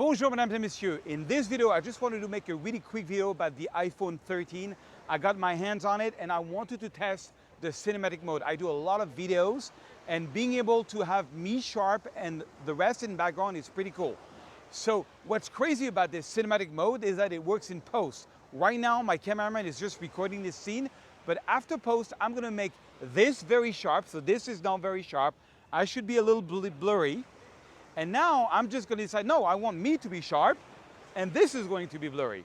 Bonjour mesdames et messieurs. In this video, I just wanted to make a really quick video about the iPhone 13. I got my hands on it and I wanted to test the cinematic mode. I do a lot of videos and being able to have me sharp and the rest in background is pretty cool. So what's crazy about this cinematic mode is that it works in post. Right now, my cameraman is just recording this scene, but after post, I'm gonna make this very sharp. So this is now very sharp. I should be a little blurry. And now I'm just going to decide, no, I want me to be sharp, and this is going to be blurry.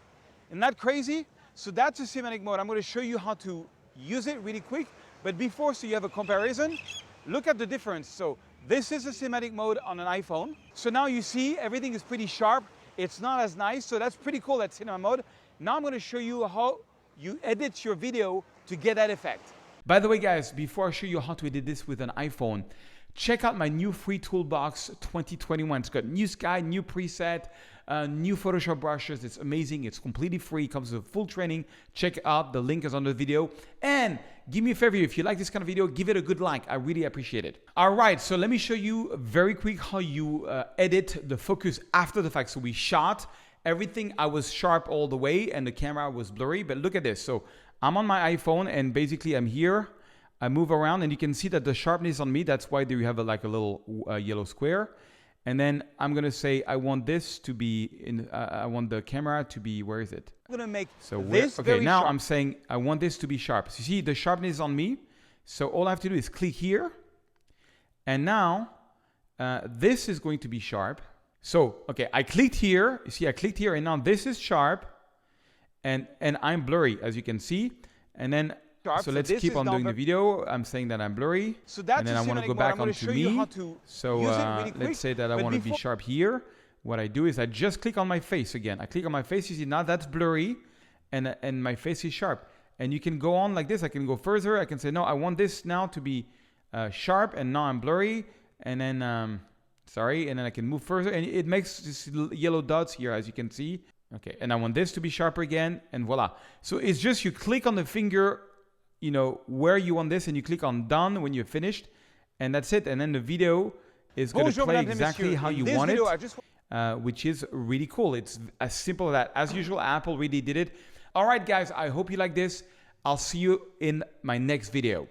Isn't that crazy? So that's a cinematic mode. I'm going to show you how to use it really quick. But before, so you have a comparison, look at the difference. So this is a cinematic mode on an iPhone. So now you see everything is pretty sharp. It's not as nice. So that's pretty cool, that cinema mode. Now I'm going to show you how you edit your video to get that effect. By the way, guys, before I show you how to edit this with an iPhone, check out my new free Toolbox 2021. It's got new sky, new preset, new Photoshop brushes. It's amazing. It's completely free. It comes with full training. Check it out. The link is under the video. And give me a favor. If you like this kind of video, give it a good like. I really appreciate it. All right. So let me show you very quick how you edit the focus after the fact. So we shot everything. I was sharp all the way and the camera was blurry. But look at this. So I'm on my iPhone and basically I'm here. I move around and you can see that the sharpness on me, that's why you have like a little yellow square. And then I'm going to say, I want this to be in, I want the camera to be, where is it? I'm going to make so this okay, now sharp. I'm saying, I want this to be sharp. So you see the sharpness on me. So all I have to do is click here. And now this is going to be sharp. So, okay, I clicked here. You see, I clicked here and now this is sharp and I'm blurry, as you can see. And then so let's keep on doing the video. I'm saying that I'm blurry. So that's and then I want to go back onto me. So really let's say that I want to be sharp here. What I do is I just click on my face again. I click on my face. You see now that's blurry and my face is sharp. And you can go on like this. I can go further. I can say, no, I want this now to be sharp and now I'm blurry. And then, sorry, and then I can move further. And it makes these yellow dots here, as you can see. Okay, and I want this to be sharper again and voila. So it's just you click on the finger, you know, where you want this and you click on done when you're finished and that's it. And then the video is going to play exactly how you want it, which is really cool. It's as simple as that. As usual, Apple really did it. All right, guys, I hope you like this. I'll see you in my next video.